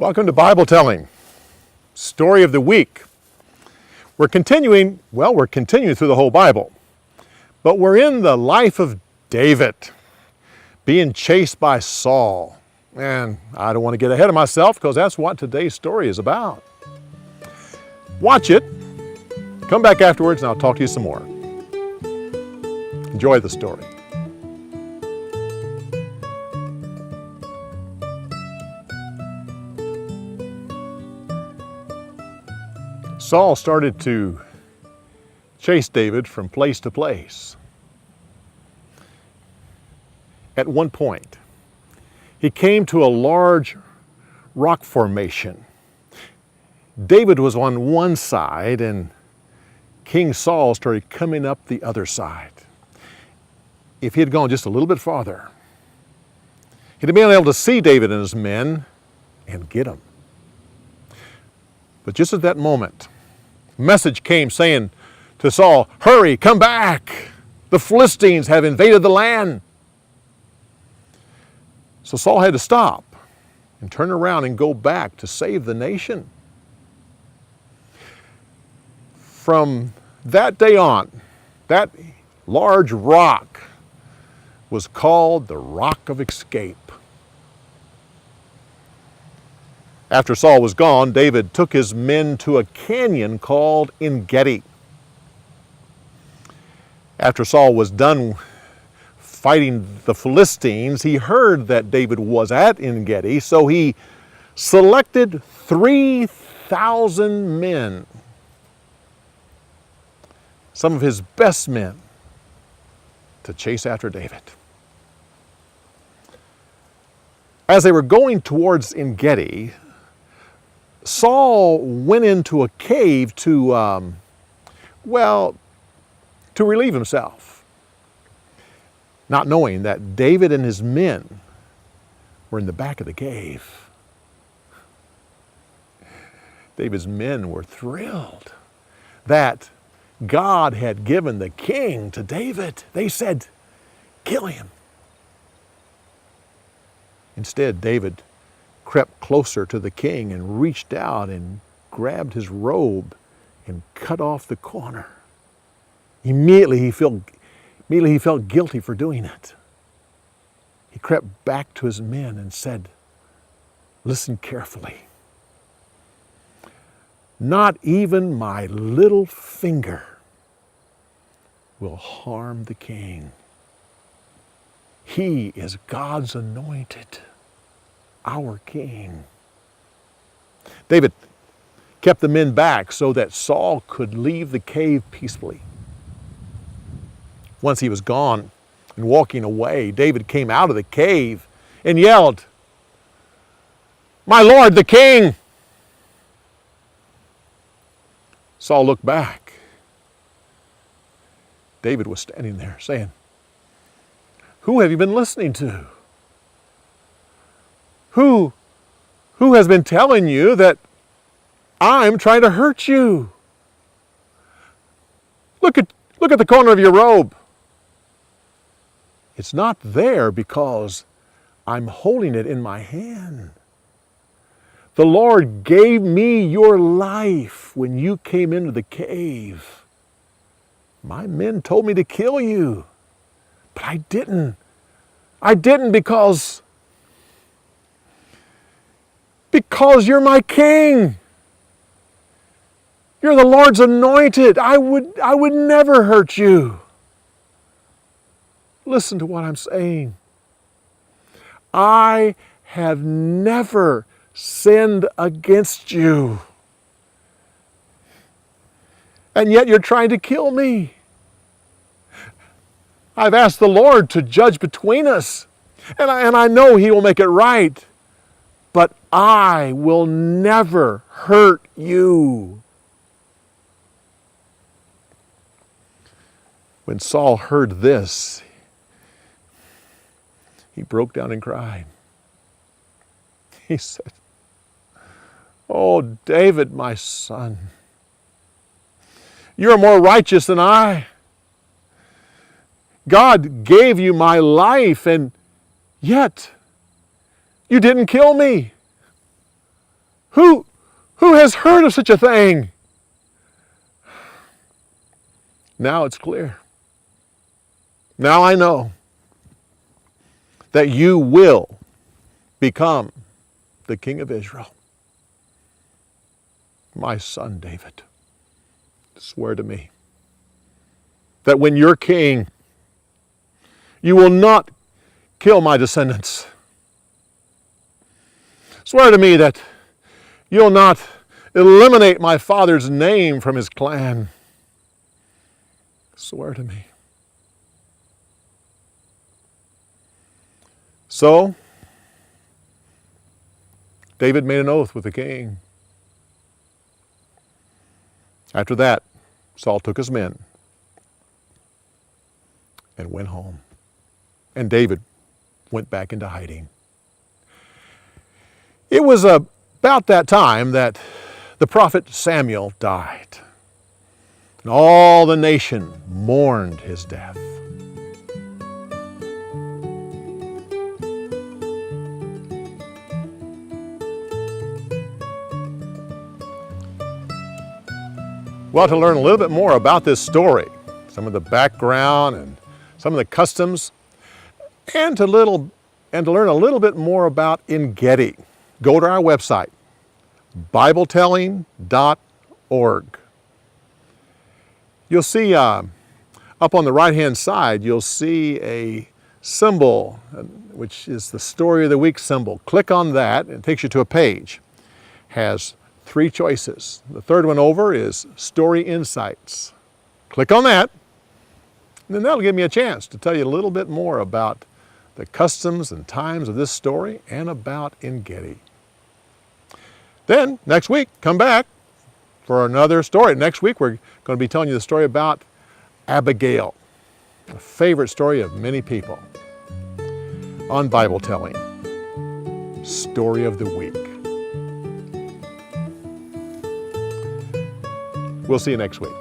Welcome to Bible Telling, Story of the Week. We're continuing through the whole Bible, but we're in the life of David, being chased by Saul. And I don't want to get ahead of myself because that's what today's story is about. Watch it, come back afterwards and I'll talk to you some more. Enjoy the story. Saul started to chase David from place to place. At one point, he came to a large rock formation. David was on one side and King Saul started coming up the other side. If he had gone just a little bit farther, he'd have been able to see David and his men and get them. But just at that moment, a message came saying to Saul, "Hurry, come back. The Philistines have invaded the land." So Saul had to stop and turn around and go back to save the nation. From that day on, that large rock was called the Rock of Escape. After Saul was gone, David took his men to a canyon called En-Gedi. After Saul was done fighting the Philistines, he heard that David was at En-Gedi, so he selected 3,000 men, some of his best men, to chase after David. As they were going towards En-Gedi, Saul went into a cave to relieve himself, not knowing that David and his men were in the back of the cave. David's men were thrilled that God had given the king to David. They said, "Kill him." Instead, David crept closer to the king and reached out and grabbed his robe and cut off the corner. Immediately he felt guilty for doing it. He crept back to his men and said, "Listen carefully. Not even my little finger will harm the king. He is God's anointed, our king." David kept the men back so that Saul could leave the cave peacefully. Once he was gone and walking away, David came out of the cave and yelled, "My lord, the king!" Saul looked back. David was standing there saying, "Who have you been listening to? Who has been telling you that I'm trying to hurt you? Look at the corner of your robe. It's not there because I'm holding it in my hand. The Lord gave me your life when you came into the cave. My men told me to kill you, but I didn't. I didn't because you're my king. You're the Lord's anointed. I would never hurt you. Listen to what I'm saying. I have never sinned against you. And yet you're trying to kill me. I've asked the Lord to judge between us, and I know He will make it right. But I will never hurt you." When Saul heard this, he broke down and cried. He said, "Oh, David, my son, you are more righteous than I. God gave you my life, and yet you didn't kill me. Who has heard of such a thing? Now it's clear. Now I know that you will become the king of Israel. My son David, swear to me that when you're king, you will not kill my descendants. Swear to me that you'll not eliminate my father's name from his clan. Swear to me. So, David made an oath with the king. After that, Saul took his men and went home. And David went back into hiding. It was about that time that the prophet Samuel died. And all the nation mourned his death. Well, to learn a little bit more about this story, some of the background and some of the customs, and to learn a little bit more about En-Gedi, go to our website, BibleTelling.org. You'll see up on the right-hand side, you'll see a symbol, which is the Story of the Week symbol. Click on that, and it takes you to a page. Has 3 choices. The third one over is Story Insights. Click on that, and then that'll give me a chance to tell you a little bit more about the customs and times of this story and about En-Gedi. Then, next week, come back for another story. Next week, we're going to be telling you the story about Abigail, a favorite story of many people, on Bible Telling, Story of the Week. We'll see you next week.